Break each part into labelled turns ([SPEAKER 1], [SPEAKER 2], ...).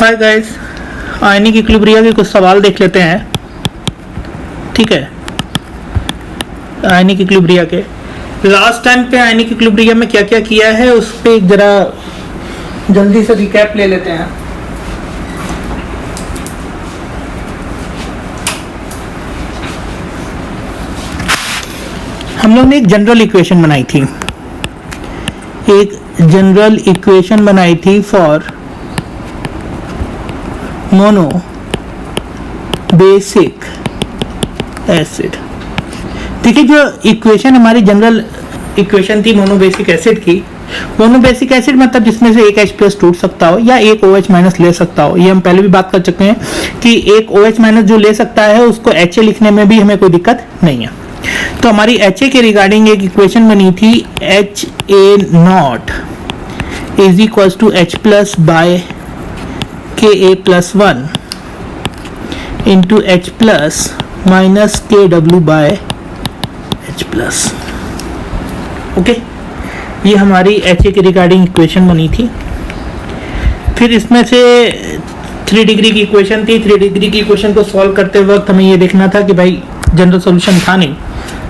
[SPEAKER 1] Hi guys, आयनिक equilibria के कुछ सवाल देख लेते हैं। ठीक है, आयनिक इक्विलिब्रिया के लास्ट टाइम पे आयनिक इक्विलिब्रिया में क्या क्या किया है उस पे जरा जल्दी से रिकैप ले लेते हैं। हम लोग ने एक जनरल इक्वेशन बनाई थी, फॉर मोनो बेसिक एसिड। देखिए, जो इक्वेशन हमारी जनरल इक्वेशन थी मोनो बेसिक एसिड की, मोनो बेसिक एसिड मतलब जिसमें से एक H+ टूट सकता हो या एक OH- ले सकता हो। ये हम पहले भी बात कर चुके हैं कि एक OH- जो ले सकता है उसको HA लिखने में भी हमें कोई दिक्कत नहीं है। तो हमारी HA के रिगार्डिंग एक इक्वेशन बनी थी, HA0 is equal to H+ by Ka+1 into H+ minus KW by H+। Okay, ये हमारी HA के रिगार्डिंग इक्वेशन बनी थी। फिर इसमें से 3 डिग्री की इक्वेशन थी। 3 डिग्री की इक्वेशन को सॉल्व करते वक्त हमें ये देखना था कि भाई जनरल सॉल्यूशन था नहीं,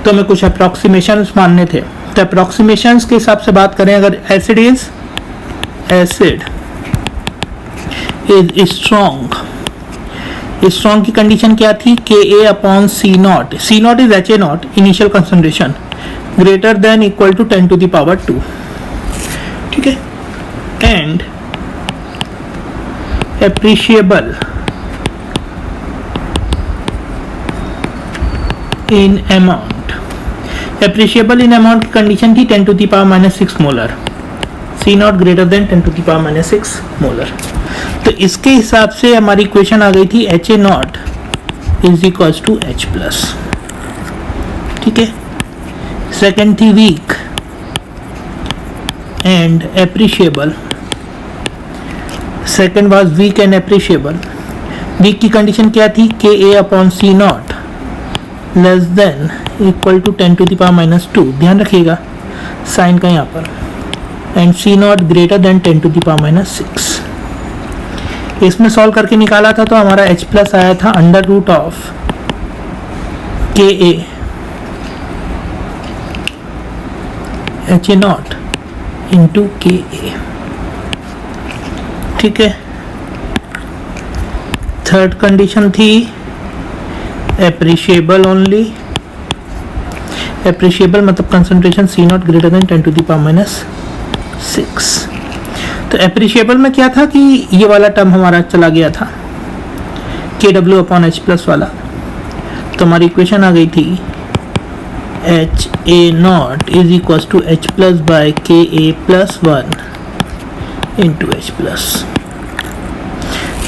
[SPEAKER 1] तो हमें कुछ अप्रॉक्सीमेशंस मानने थे। तो अप्रॉक्सीमेशंस के हिसाब से बात करें, अगर एसिड इज स्ट्रॉन्ग की कंडीशन क्या थी, Ka/C0, C0 is HA0 initial concentration greater than equal to 10⁻²। ठीक है, एंड एप्रिशिएबल इन अमाउंट की कंडीशन थी 10⁻6 molar, C0 greater than 10⁻6 molar. तो इसके हिसाब से हमारी इक्वेशन आ गई थी HA0 is equal to H+। ठीक है, सेकेंड थी weak and appreciable. Second was weak and appreciable. Weak की कंडीशन क्या थी, Ka/C0 less than equal to 10⁻²। ध्यान रखिएगा साइन का यहाँ पर, एंड C0 ग्रेटर देन 10⁻6। इसमें सॉल्व करके निकाला था तो हमारा H+ आया था √of Ka HA0 into Ka। ठीक है, थर्ड कंडीशन थी एप्रिशिएबल ओनली। एप्रिशिएबल मतलब कंसंट्रेशन C0 ग्रेटर देन 10⁻6। तो एप्रिशिएबल में क्या था कि ये वाला टर्म हमारा चला गया था, KW/H+ वाला। तो हमारी इक्वेशन आ गई थी HA0 is equal to H+ by Ka+1 into H+।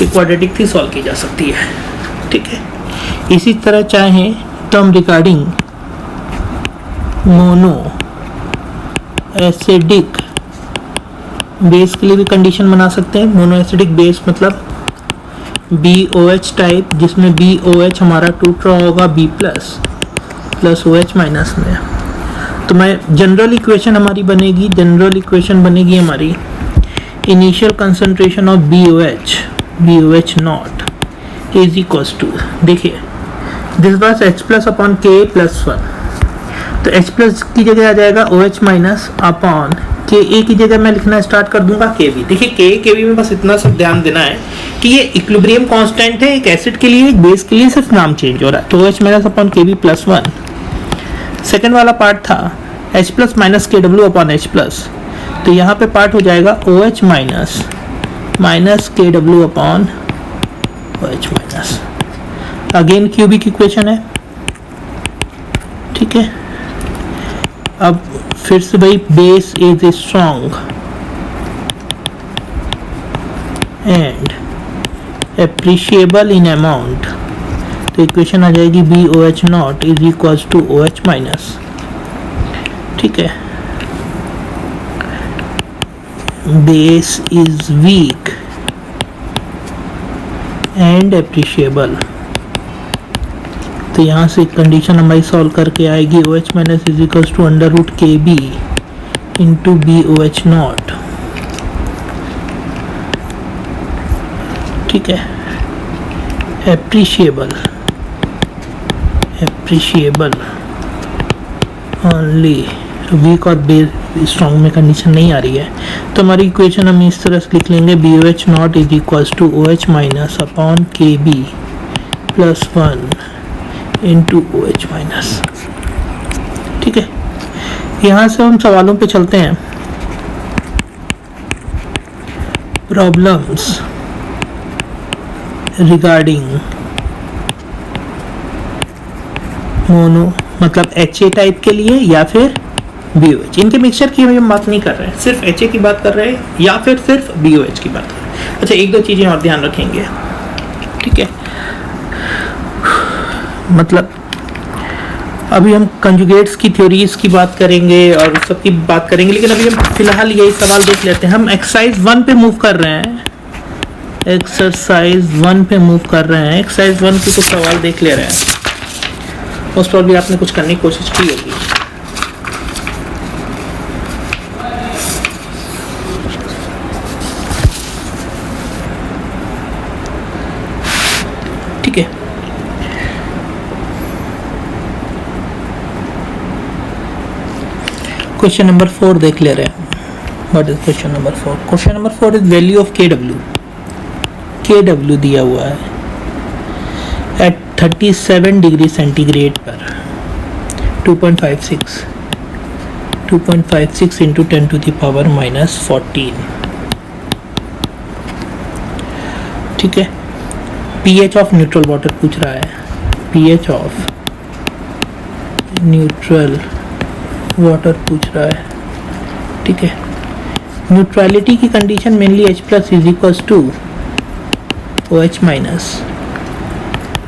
[SPEAKER 1] ये क्वाड्रेटिक थी, सॉल्व की जा सकती है। ठीक है, इसी तरह चाहे तो हम रिगार्डिंग मोनो एसिडिक बेस के लिए भी कंडीशन बना सकते हैं। मोनो एसिडिक बेस मतलब BOH टाइप, जिसमें BOH हमारा टूट रहा होगा B+ प्लस OH- में। तो मैं जनरल इक्वेशन हमारी बनेगी हमारी initial concentration of BOH0 is equals to, देखिए दिस वाज H+/Ka+1। तो H+ की जगह आ जाएगा OH- अपॉन Ka की जगह मैं लिखना स्टार्ट कर दूंगा Kb। देखिए Kb में बस इतना सब ध्यान देना है कि ये इक्विलिब्रियम कांस्टेंट है, एक एसिड के लिए, एक बेस के लिए सिर्फ नाम चेंज हो रहा है। तो OH-Kb+1। सेकेंड वाला पार्ट था H+ - KW/H+। तो यहाँ पे पार्ट हो जाएगा OH- KW/OH-। Again cubic equation है। ठीक है, अब फिर से भाई base is strong and appreciable in amount. तो इक्वेशन आ जाएगी BOH0 is equal to OH-। ठीक है, base is weak and appreciable. तो यहाँ से कंडीशन हमारी सॉल्व करके आएगी OH- is equal to √KB into BOH0 ठीक है, एप्रिशिएबल ओनली, वीक और बेस स्ट्रॉन्ग में कंडीशन नहीं आ रही है, तो हमारी इक्वेशन हम इस तरह से लिख लेंगे, B O H naught is equal to O H minus upon K B plus 1 into O H minus. ठीक है, यहाँ से हम सवालों पे चलते हैं। प्रॉब्लम्स रिगार्डिंग मोनो मतलब HA टाइप के लिए या फिर BOH, इनके मिक्सचर की हम बात नहीं कर रहे हैं, सिर्फ HA की बात कर रहे हैं या फिर सिर्फ BOH की बात कर रहे हैं। अच्छा, एक दो चीज़ें और ध्यान रखेंगे। ठीक है, मतलब अभी हम कंजुगेट्स की थ्योरीज की बात करेंगे और सब की बात करेंगे, लेकिन अभी हम फिलहाल यही सवाल देख लेते हैं। हम एक्सरसाइज 1 पे मूव कर रहे हैं, एक्सरसाइज 1 पे मूव कर रहे हैं। एक्सरसाइज 1 के कुछ सवाल देख ले रहे हैं, मोस्ट प्रॉब्ली आपने कुछ करने की कोशिश की होगी। ठीक है, क्वेश्चन नंबर 4 देख ले रहे हैं। What is question number 4? Question number 4 is value of KW दिया हुआ है एट 37 डिग्री सेंटीग्रेड पर 2.56 into 10 to the power minus 14। ठीक है, pH ऑफ न्यूट्रल वाटर पूछ रहा है, pH ऑफ न्यूट्रल वाटर पूछ रहा है। ठीक है, न्यूट्रलिटी की condition mainly H plus is equals to OH minus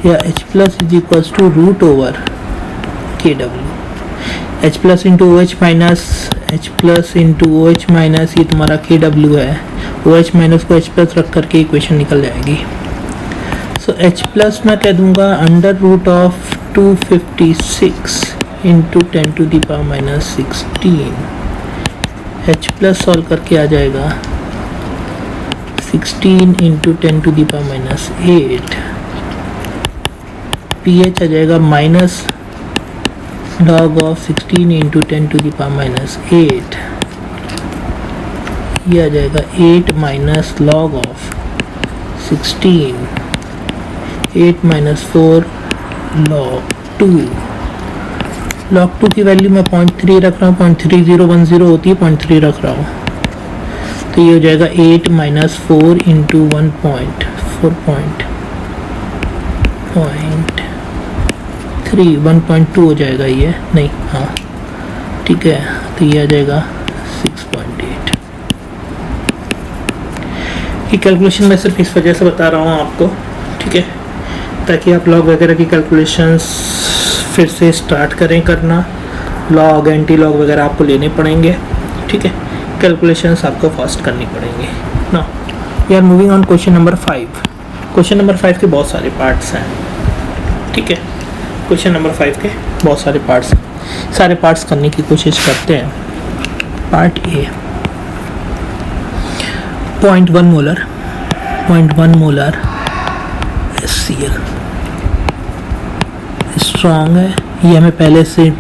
[SPEAKER 1] या H plus is equals to root over KW। H plus into OH minus, H plus into OH minus, ये तुम्हारा KW है। OH माइनस को H plus रख करके equation निकल जाएगी। सो H plus मैं कह दूंगा under root of 256 into 10 to the power minus 16। H plus solve करके आ जाएगा 16 into 10 to the power minus 8। pH आ जाएगा minus log of 16 into 10 to the power minus 8। ये आ जाएगा 8 minus log of 16, 8 minus 4 log 2। log 2 की value मैं 0.3 रख रहा हूँ, 0.3010 होती है, 0.3 रख रहा हूँ, तो ये हो जाएगा 8 माइनस 4 इंटू 1.2 हो जाएगा ये, नहीं, हाँ ठीक है, तो ये आ जाएगा 6.8। ये कैलकुलेशन मैं सिर्फ इस वजह से बता रहा हूँ आपको, ठीक है, ताकि आप लॉग वगैरह की कैलकुलेशंस फिर से स्टार्ट करें करना। लॉग एंटी लॉग वगैरह आपको लेने पड़ेंगे, ठीक है, कैलकुलेशंस आपको फास्ट करनी पड़ेंगी ना। We are moving on question number 5। Question number 5 के बहुत सारे पार्ट्स हैं, ठीक है, क्वेश्चन नंबर 5 के बहुत सारे पार्ट्स, सारे पार्ट्स करने की कोशिश करते हैं। Part A, 0.1 molar HCl strong है, ये हमें पहले से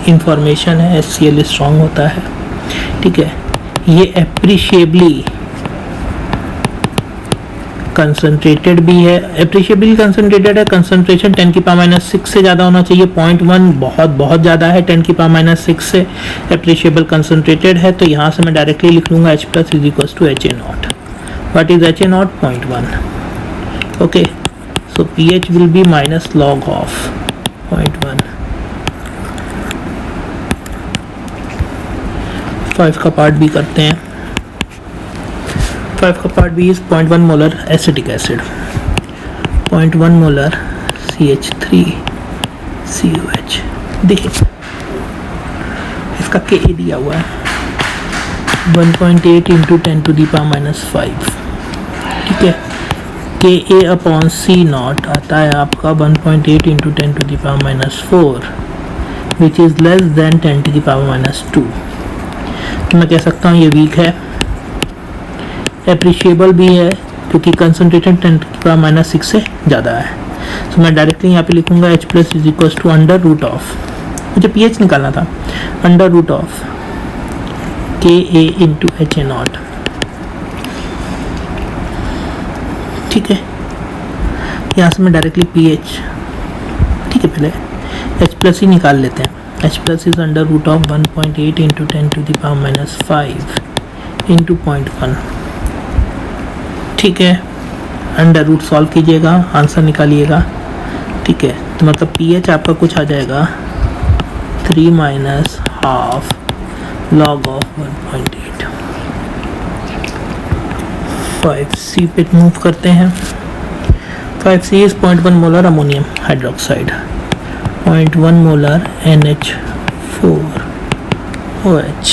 [SPEAKER 1] इंफॉर्मेशन है, HCl स्ट्रॉन्ग होता है, ठीक है। ये एप्रिशिएबली कंसनट्रेटेड भी है, एप्रिशिएबली कंसनट्रेटेड है, कंसनट्रेशन 10 की पावर माइनस 6 से ज़्यादा होना चाहिए। 0.1 बहुत ज़्यादा है, 10 की पावर माइनस 6 से एप्रिशिएबल कंसनट्रेटेड है, तो यहाँ से मैं डायरेक्टली लिख लूँगा H plus is equal to HA0। What is HA0? 0.1। Okay, so pH will be minus log of 0.1। 5 का पार्ट भी करते हैं। 5 का part B is 0.1 molar acetic acid, 0.1 molar CH3COH। देखिए इसका Ka दिया हुआ है 1.8 into 10 to the power minus 5, ठीक है। Ka अपॉन C0 आता है आपका 1.8 into 10 to the power minus 4 which is less than 10 to the power minus 2। तो मैं कह सकता हूँ ये वीक है, एप्रिशिएबल भी है, क्योंकि कंसनट्रेशन 10⁻⁶ से ज़्यादा है। तो मैं डायरेक्टली यहाँ पे लिखूँगा H plus is equal to under root of, मुझे pH निकालना था, under root of Ka into HA0। ठीक है, यहाँ से मैं डायरेक्टली pH, ठीक है, पहले H प्लस ही निकाल लेते हैं। H plus is under root of 1.8 into 10⁻⁵ into 0.1। ठीक है, अंडर रूट सॉल्व कीजिएगा, आंसर निकालिएगा। ठीक है, तो मतलब pH आपका कुछ आ जाएगा 3 minus half log of 1.8। 5C पे मूव करते हैं। 5C is 0.1 molar ammonium hydroxide, 0.1 molar NH4OH।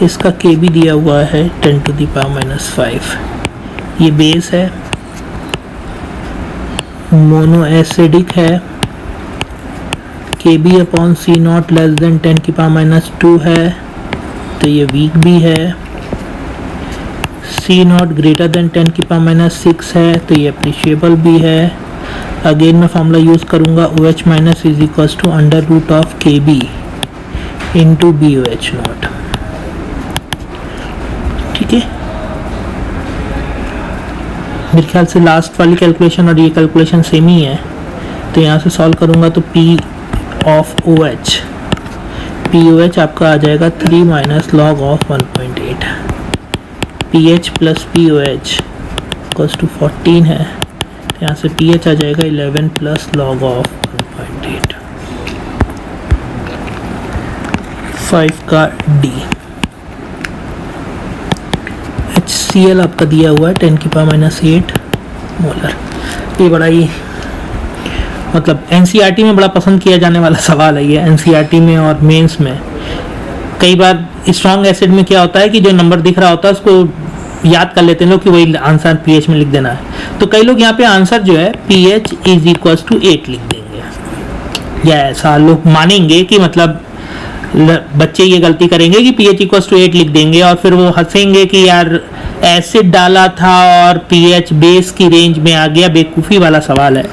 [SPEAKER 1] इसका K भी दिया हुआ है 10⁻⁵। ये बेस है, मोनो एसिडिक है, Kb/C0 लेस देन 10⁻² है, तो ये वीक भी है। C0 ग्रेटर देन 10⁻⁶ है, तो ये अप्रिशिएबल भी है। अगेन मैं फॉर्मूला यूज़ करूँगा OH minus is equal to under root of Kb into BOH0। ठीक है, मेरे ख्याल से लास्ट वाली कैलकुलेशन और ये कैलकुलेशन सेम ही है, तो यहाँ से सॉल्व करूँगा तो P ऑफ OH, POH आपका आ जाएगा 3 minus log of 1.8। pH plus POH equals to 14 है, तो यहाँ से pH आ जाएगा 11 प्लस लॉग ऑफ 1.8। 5 का D। HCl आपका दिया हुआ है 10⁻⁸ मोलर। ये बड़ा ही मतलब NCERT में बड़ा पसंद किया जाने वाला सवाल है ये, NCERT में और मेंस में। कई बार स्ट्रॉन्ग एसिड में क्या होता है कि जो नंबर दिख रहा होता है उसको याद कर लेते हैं लोग कि वही आंसर pH में लिख देना है, तो कई लोग यहाँ पे आंसर जो है pH इज इक्वल टू 8 लिख देंगे, या ऐसा लोग मानेंगे कि मतलब बच्चे ये गलती करेंगे कि pH इक्वल टू 8 लिख देंगे और फिर वो हंसेंगे कि यार एसिड डाला था और pH बेस की रेंज में आ गया। बेवकूफ़ी वाला सवाल है,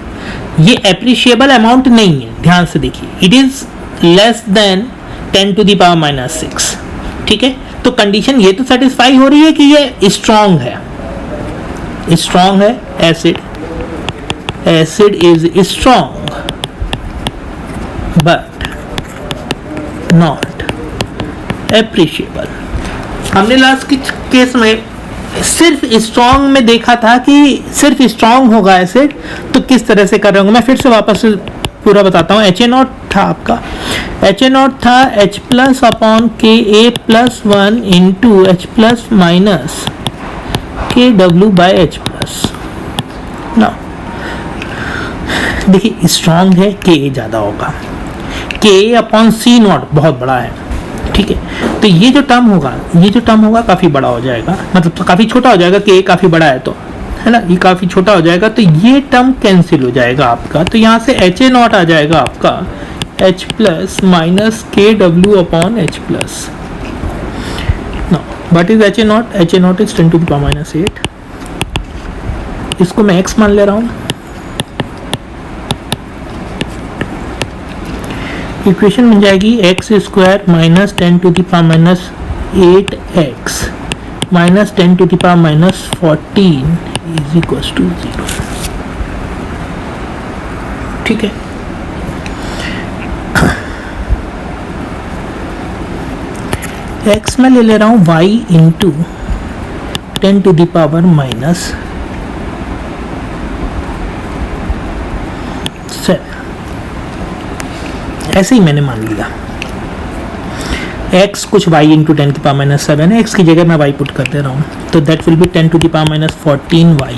[SPEAKER 1] ये एप्रिशिएबल अमाउंट नहीं है, ध्यान से देखिए, इट इज लेस देन 10⁻⁶। ठीक है, तो कंडीशन ये तो सेटिस्फाई हो रही है कि ये स्ट्रॉन्ग है, स्ट्रॉन्ग है acid, acid is strong but not appreciable. हमने लास्ट के केस में सिर्फ स्ट्रॉन्ग में देखा था कि सिर्फ स्ट्रॉन्ग होगा एसिड, तो किस तरह से कर रहे होंगे। मैं फिर से वापस पूरा बताता हूँ। HA0 था आपका, HA0 था H plus upon Ka+1 into H plus minus KW/H plus. ना देखिए स्ट्रॉन्ग है, Ka ज़्यादा होगा, Ka/C0 बहुत बड़ा है। ठीक है, तो ये जो टर्म होगा काफ़ी बड़ा हो जाएगा, मतलब तो काफ़ी छोटा हो जाएगा, Ka काफ़ी बड़ा है तो, है ना, ये काफ़ी छोटा हो जाएगा, तो ये टर्म कैंसिल हो जाएगा आपका। तो यहाँ से HA0 आ जाएगा आपका H plus minus KW/H plus. What is HA0? HA0 is 10⁻⁸। इसको मैं x मान ले रहा हूँ। इक्वेशन बन जाएगी x² minus 10⁻⁸x minus 10⁻⁴ is equal to 0। ठीक है, x में ले रहा हूँ y इंटू 10⁻⁻7। ऐसे ही मैंने मान लिया, x कुछ y इंटू 10⁻⁷ है, x की जगह मैं y पुट कर दे रहा हूँ, तो that will be 10⁻⁴y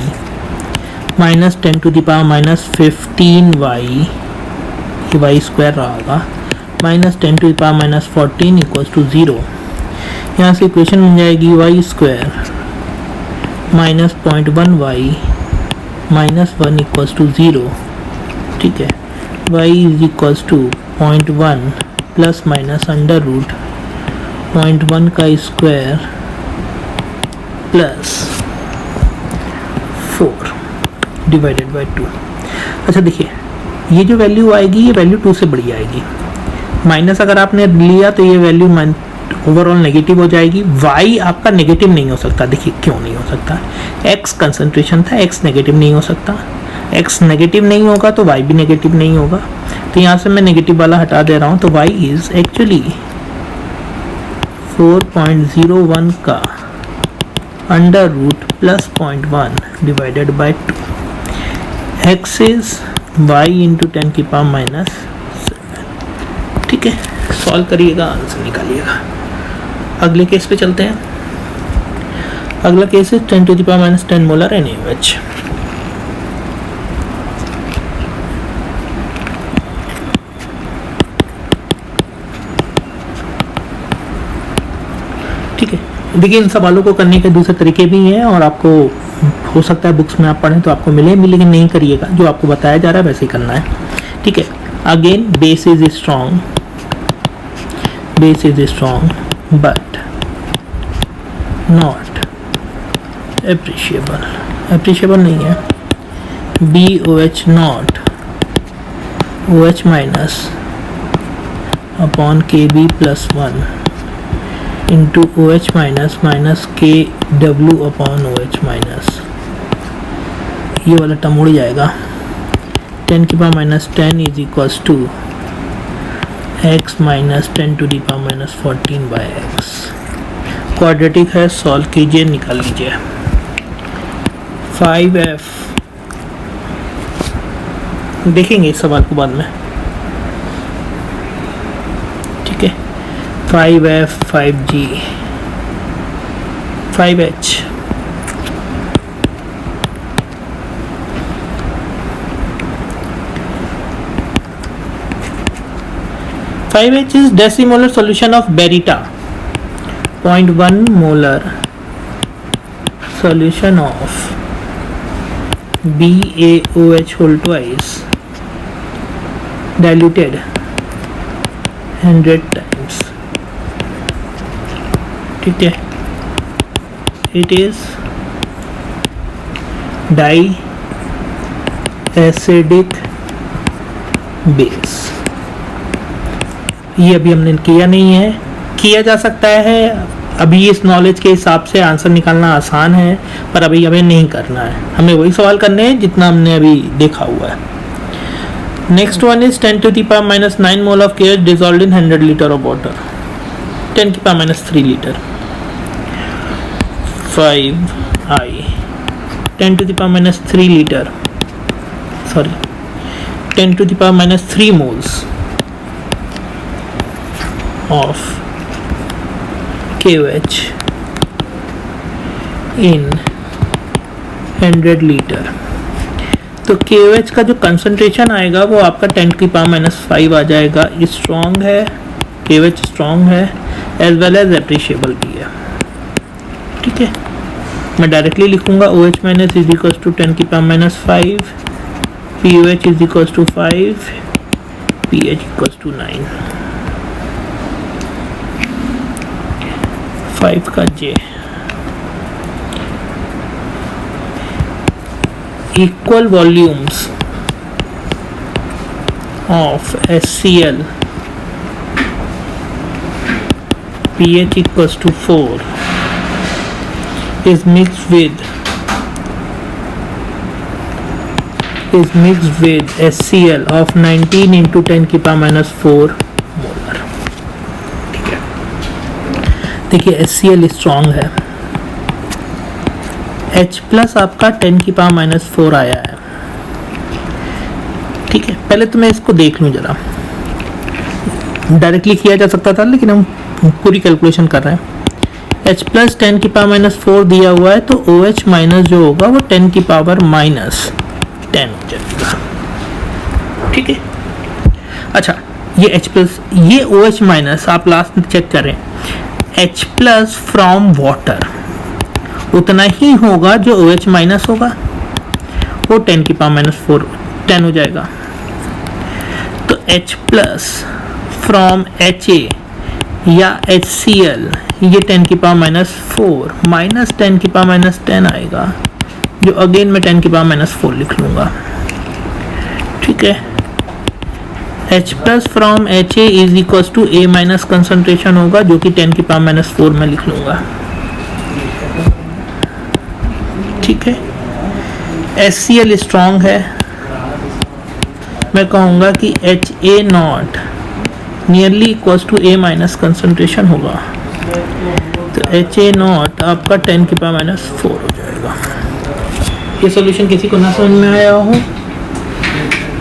[SPEAKER 1] minus 10⁻⁻15y, ये y स्क्वायर रहेगा, माइनस 10⁻⁴ इक्वल्स टू 0। यहाँ से इक्वेशन बन जाएगी y² minus 0.1y minus 1 equals to 0। ठीक है, y is equals to 0.1 plus minus under root 0.1 का स्क्वायर प्लस 4 डिवाइडेड बाई 2। अच्छा देखिए, ये जो वैल्यू आएगी ये वैल्यू 2 से बड़ी आएगी। माइनस अगर आपने लिया तो ये वैल्यू ओवरऑल नेगेटिव हो जाएगी। y आपका नेगेटिव नहीं हो सकता। देखिए क्यों नहीं हो सकता, x कंसंट्रेशन था, x नेगेटिव नहीं हो सकता। x नेगेटिव नहीं होगा तो y भी नेगेटिव नहीं होगा। तो यहाँ से मैं नेगेटिव वाला हटा दे रहा हूँ, तो y इज एक्चुअली 4.01 का under root plus 0.1 divided by 2। x is y into 10 की पावर माइनस 7। ठीक है, सॉल्व करिएगा, आंसर निकालिएगा। अगले केस पे चलते हैं। अगला केस है 10 to the power minus 10 molar NaOH। ठीक है, देखिए इन सवालों को करने के दूसरे तरीके भी हैं और आपको हो सकता है बुक्स में आप पढ़ें तो आपको मिले भी, लेकिन नहीं करिएगा, जो आपको बताया जा रहा है वैसे ही करना है। ठीक है, again base is strong, base is strong but not appreciable, appreciable नहीं है। BOH not OH minus upon KB plus 1 into OH minus minus KW upon OH minus, ये वाला टर्म उड़ जाएगा। 10 की power minus 10 is equals to x minus 10 to the power minus 14 by x. Quadratic है, solve कीजिए, निकाल लीजिए। 5f, देखेंगे इस सवाल को बाद में। ठीक है, 5f 5g 5h 5H is decimolar solution of Berita. 0.1 molar solution of BaOH whole twice diluted 100 times. ठीक है, it is diacidic base। ये अभी हमने किया नहीं है, किया जा सकता है। अभी इस नॉलेज के हिसाब से आंसर निकालना आसान है, पर अभी हमें नहीं करना है। हमें वही सवाल करने हैं जितना हमने अभी देखा हुआ है। Next one is 10 to the power minus 9 mole of KH dissolved in 100 litre of water. 10 की power minus 3 litre. 5I 10 to the power minus 3 litre, sorry 10 to the power minus 3 moles of KOH in 100 litre. तो KOH का जो concentration आएगा वो आपका 10 की power minus 5 आ जाएगा। Strong है, KOH स्ट्रॉन्ग है, एज वेल एज एप्रिशिएबल भी है। ठीक है, मैं डायरेक्टली लिखूंगा OH minus is equal to 10 की power minus 5, POH is equal to 5, PH equal to 9। 5 का J equal volumes of HCl pH equals to 4 is mixed with HCl of 19 into 10 की power minus 4 molar. ठीक है, देखिए HCl strong है, H plus आपका 10 की power minus 4 आया है। ठीक है, पहले तो मैं इसको देख लूँ जरा। डायरेक्टली किया जा सकता था, लेकिन हम पूरी कैलकुलेशन कर रहे हैं। H प्लस 10 की पावर माइनस 4 दिया हुआ है, तो OH माइनस जो होगा वो 10 की पावर माइनस 10 हो जाएगा। ठीक है, अच्छा ये H प्लस, ये OH माइनस आप लास्ट में चेक करें, H प्लस फ्रॉम वाटर उतना ही होगा जो OH माइनस होगा, वो 10 की पावर माइनस 4 10 हो जाएगा। तो H प्लस फ्रॉम HA या HCl ये 10 की पावर माइनस 4 माइनस 10 की पावर माइनस 10 आएगा, जो अगेन मैं 10 की पावर माइनस 4 लिख लूँगा। ठीक है, H plus from H A is equal to A minus concentration होगा, जो कि 10 की पावर माइनस 4 में लिख लूँगा। ठीक है, HCl स्ट्रॉन्ग है, मैं कहूँगा कि HA not nearly equal to A minus concentration होगा, तो HA नॉट आपका 10 की पावर माइनस 4 हो जाएगा। ये सॉल्यूशन किसी को ना समझ में आया हो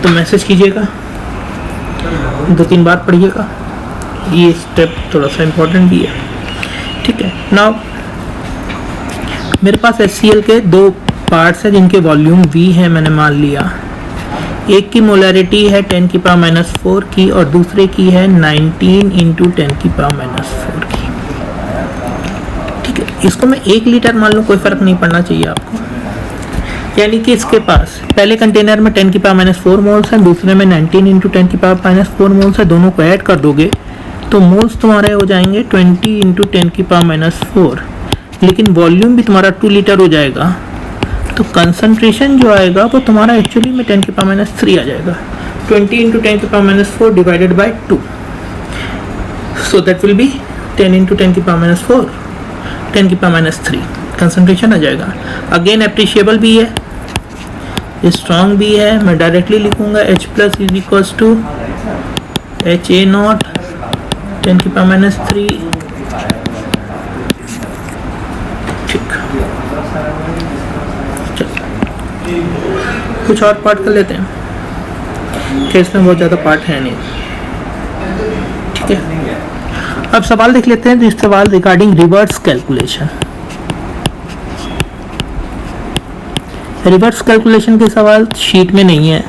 [SPEAKER 1] तो मैसेज कीजिएगा, 2-3 बार पढ़िएगा, ये स्टेप थोड़ा सा इम्पोर्टेंट भी है। ठीक है, नाउ मेरे पास HCl के 2 पार्ट्स हैं जिनके वॉल्यूम V है, मैंने मान लिया। एक की मोलैरिटी है 10 की पावर माइनस 4 की और दूसरे की है 19 इंटू 10 की पावर माइनस 4 की। ठीक है, इसको मैं 1 लीटर मान लूँ, कोई फ़र्क नहीं पड़ना चाहिए आपको। यानी कि इसके पास पहले कंटेनर में 10 की पावर माइनस 4 मोल्स है, दूसरे में 19 इंटू 10 की पावर माइनस 4 मोल्स है। दोनों को ऐड कर दोगे तो मोल्स तुम्हारे हो जाएंगे 20 इंटू 10 की पावर माइनस 4, लेकिन वॉल्यूम भी तुम्हारा 2 लीटर हो जाएगा। तो कंसंट्रेशन जो आएगा वो तुम्हारा एक्चुअली में 10 की पावर माइनस 3 आ जाएगा, 20 इंटू 10 की power minus 4 divided by 2, so that will be 10 into 10 की पावर माइनस 4, 10 की पावर माइनस 3 कंसंट्रेशन आ जाएगा। अगेन एप्रिशिएबल भी है, स्ट्रॉन्ग भी है, मैं डायरेक्टली लिखूंगा H plus is equals to HA not 10 की पावर माइनस 3। ठीक, कुछ और पार्ट कर लेते हैं, केस में बहुत ज़्यादा पार्ट है नहीं। ठीक है, अब सवाल देख लेते हैं। तो इस सवाल regarding reverse calculation, reverse calculation के सवाल शीट में नहीं है।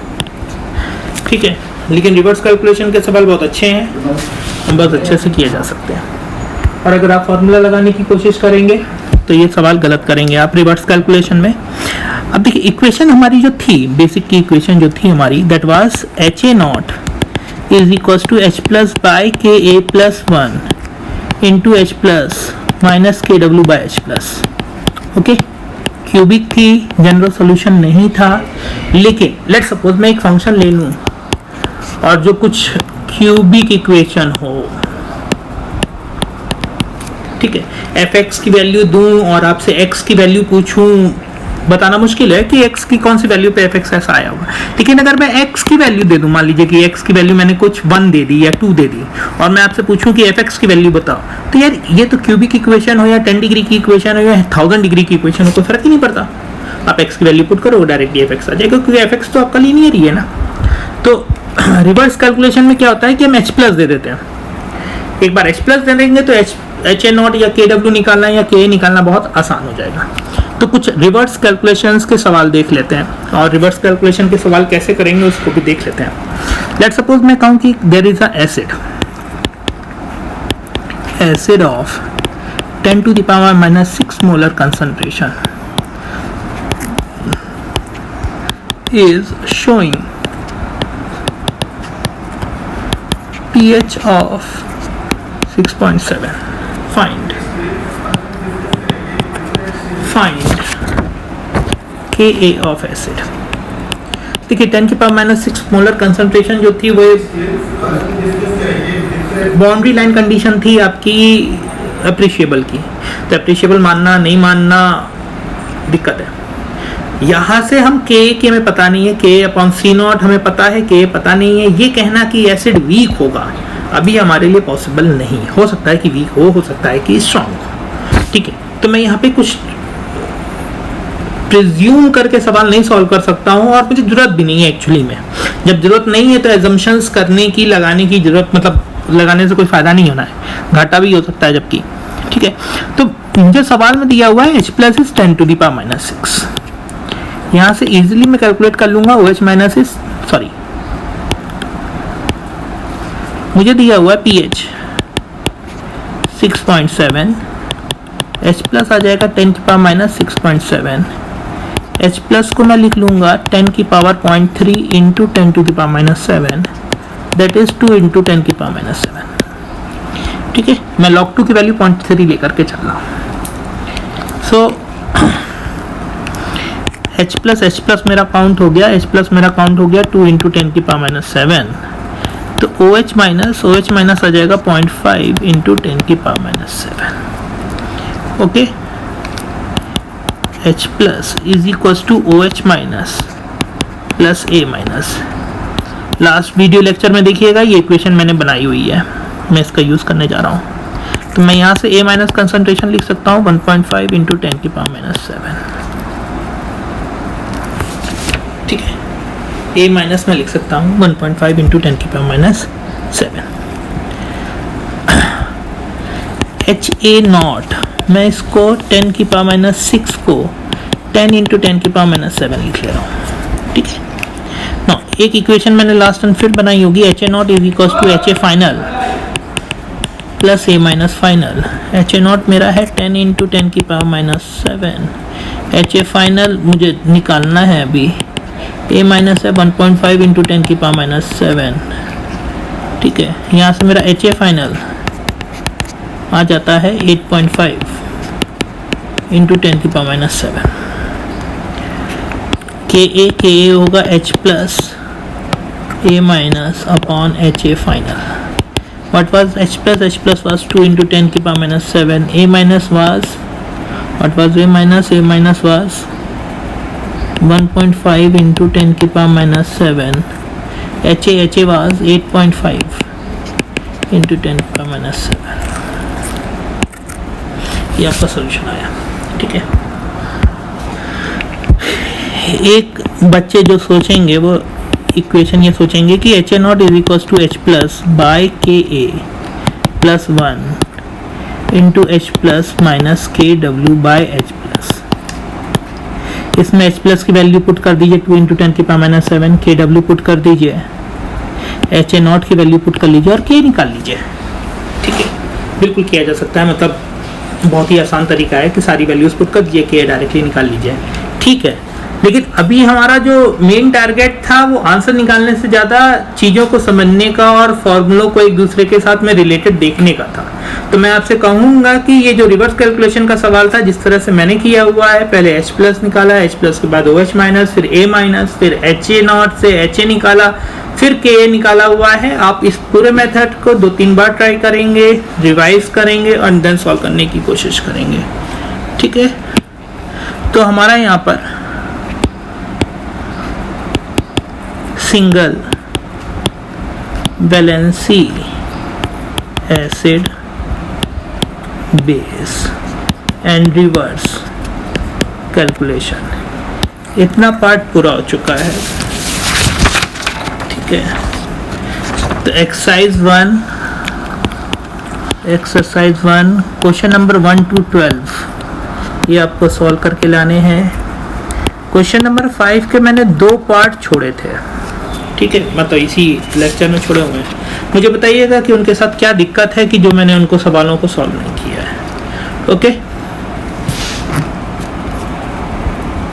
[SPEAKER 1] ठीक है, लेकिन रिवर्स कैलकुलेशन के सवाल बहुत अच्छे हैं, हम बहुत अच्छे से किए जा सकते हैं। और अगर आप फॉर्मूला लगाने की कोशिश करेंगे तो ये सवाल गलत करेंगे आप रिवर्स कैलकुलेशन में। अब देखिए, इक्वेशन हमारी जो थी, बेसिक की इक्वेशन जो थी हमारी, that was HA not is equal to H plus by KA plus 1 into H plus minus KW by H plus. Okay, cubic थी, जनरल सॉल्यूशन नहीं था, लेकिन लेट सपोज मैं एक फंक्शन ले लूँ और जो कुछ क्यूबिक इक्वेशन हो, ठीक है, fx की वैल्यू दूं और आपसे x की वैल्यू पूछूं, बताना मुश्किल है कि x की कौन सी वैल्यू पे fx ऐसा आया होगा। लेकिन अगर मैं x की वैल्यू दे दूं, मान लीजिए कि x की वैल्यू मैंने कुछ 1 दे दी या 2 दे दी, और मैं आपसे पूछूं कि fx की वैल्यू बताओ, तो यार ये तो क्यूबिक इक्वेशन हो या 10 डिग्री की इक्वेशन हो या 1000 डिग्री की इक्वेशन हो, कोई फर्क ही नहीं पड़ता। आप x की वैल्यू पुट करो, डायरेक्टली fx आ जाएगा, क्योंकि fx तो आपका लीनियर ही है ना। तो रिवर्स कैलकुलेशन में क्या होता है कि हम h प्लस दे देते हैं। एक बार h प्लस दे देंगे तो HA नॉट या KW निकालना या KA निकालना बहुत आसान हो जाएगा। तो कुछ रिवर्स कैलकुलेशंस के सवाल देख लेते हैं, और रिवर्स कैलकुलेशन के सवाल कैसे करेंगे उसको भी देख लेते हैं। लेट सपोज मैं कहूँ कि there is a acid of 10 to the power minus 6 molar concentration is showing pH of 6.7. Find Ka of acid। देखिए 10 की पावर माइनस 6 मोलर कंसंट्रेशन जो थी वो बाउंड्री लाइन कंडीशन थी आपकी अप्रिशिएबल की। तो अप्रिशिएबल मानना नहीं मानना दिक्कत है। यहाँ से हम के हमें पता नहीं है, के अपॉन सी नॉट हमें पता है, के पता नहीं है। ये कहना कि एसिड वीक होगा अभी हमारे लिए पॉसिबल नहीं। हो सकता है कि वीक हो सकता है कि स्ट्रांग हो। ठीक है, तो मैं यहाँ पे कुछ प्रिज्यूम करके सवाल नहीं सॉल्व कर सकता हूँ, और मुझे जरूरत भी नहीं है एक्चुअली में। जब जरूरत नहीं है तो एजम्पशंस करने की, लगाने की जरूरत, मतलब लगाने से कोई फायदा नहीं होना है, घाटा भी हो सकता है जबकि। ठीक है, तो मुझे सवाल में दिया हुआ है H plus is 10 to the power minus 6। यहाँ से इजीली मैं कैलकुलेट कर लूंगा OH माइनस इज, सॉरी, मुझे दिया हुआ है pH 6.7, H प्लस आ जाएगा 10 की पावर माइनस 6.7। H प्लस को मैं लिख लूंगा 10 की power 0.3 into 10 to the power minus 7, that is 2 into 10 की पावर माइनस 7। ठीक है, मैं log 2 की वैल्यू 0.3 लेकर के चल रहा हूँ। सो h प्लस मेरा काउंट हो गया, h प्लस मेरा काउंट हो गया 2 इंटू 10 की पावर माइनस 7, तो OH माइनस आ जाएगा 0.5 इंटू 10 की power minus 7। Okay, H plus is equal to OH minus plus A minus. Last video lecture में देखिएगा ये इक्वेशन मैंने बनाई हुई है, मैं इसका यूज़ करने जा रहा हूँ। तो मैं यहाँ से A माइनस कंसनट्रेशन लिख सकता हूँ 1.5 इंटू 10 की पावर माइनस 7। ठीक है, A माइनस में लिख सकता हूँ 1.5 इंटू 10 की पावर माइनस 7। HA0 मैं इसको 10 की पावर माइनस 6 को 10 इंटू 10 की पावर माइनस 7 लिख ले रहा हूँ। ठीक है, नो एक इक्वेशन मैंने लास्ट एंड फिर बनाई होगी, HA0 is equal to HA final plus A minus final. HA0 मेरा है 10 इंटू 10 की पावर माइनस 7, HA फाइनल मुझे निकालना है अभी, A माइनस है 1.5 इंटू 10 की पावर माइनस 7। ठीक है, यहाँ से मेरा HA फाइनल आ जाता है 8.5 इंटू 10 की पावर माइनस 7। KA होगा H plus A minus upon HA final. What was H plus was 2 into 10 की power minus 7. A minus was, what was A minus? A minus was 1.5 into 10 की power minus 7. HA was 8.5 into 10 की power minus 7. ये आपका solution आया। ठीक है, एक बच्चे जो सोचेंगे वो इक्वेशन ये सोचेंगे कि HA0 is equal to H plus by KA plus 1 into H plus minus KW by H plus. इसमें H प्लस की वैल्यू पुट कर दीजिए 2 इंटू 10 की पावर माइनस 7, KW पुट कर दीजिए, HA0 की वैल्यू पुट कर लीजिए और K निकाल लीजिए। ठीक है, बिल्कुल किया जा सकता है, मतलब बहुत ही आसान तरीका है कि सारी वैल्यूज पुट कर दीजिए, K डायरेक्टली निकाल लीजिए। ठीक है, लेकिन अभी हमारा जो मेन टारगेट था वो आंसर निकालने से ज़्यादा चीज़ों को समझने का और फॉर्मूलों को एक दूसरे के साथ में रिलेटेड देखने का था। तो मैं आपसे कहूँगा कि ये जो रिवर्स कैलकुलेशन का सवाल था, जिस तरह से मैंने किया हुआ है, पहले H प्लस निकाला, H प्लस के बाद OH माइनस, फिर A माइनस, फिर HA0 से HA निकाला, फिर KA निकाला हुआ है। आप इस पूरे मेथड को 2-3 बार ट्राई करेंगे, रिवाइज करेंगे और देन सॉल्व करने की कोशिश करेंगे। ठीक है, तो हमारा यहाँ पर single valency acid base and reverse calculation, इतना पार्ट पूरा हो चुका है। ठीक है, तो एक्सरसाइज 1 क्वेश्चन नंबर 1 to 12 ये आपको सॉल्व करके लाने हैं। क्वेश्चन नंबर 5 के मैंने 2 पार्ट छोड़े थे। ठीक है, मतलब इसी लेक्चर में छोड़े हुए हैं। मुझे बताइएगा कि उनके साथ क्या दिक्कत है कि जो मैंने उनको सवालों को सॉल्व नहीं किया है। ओके।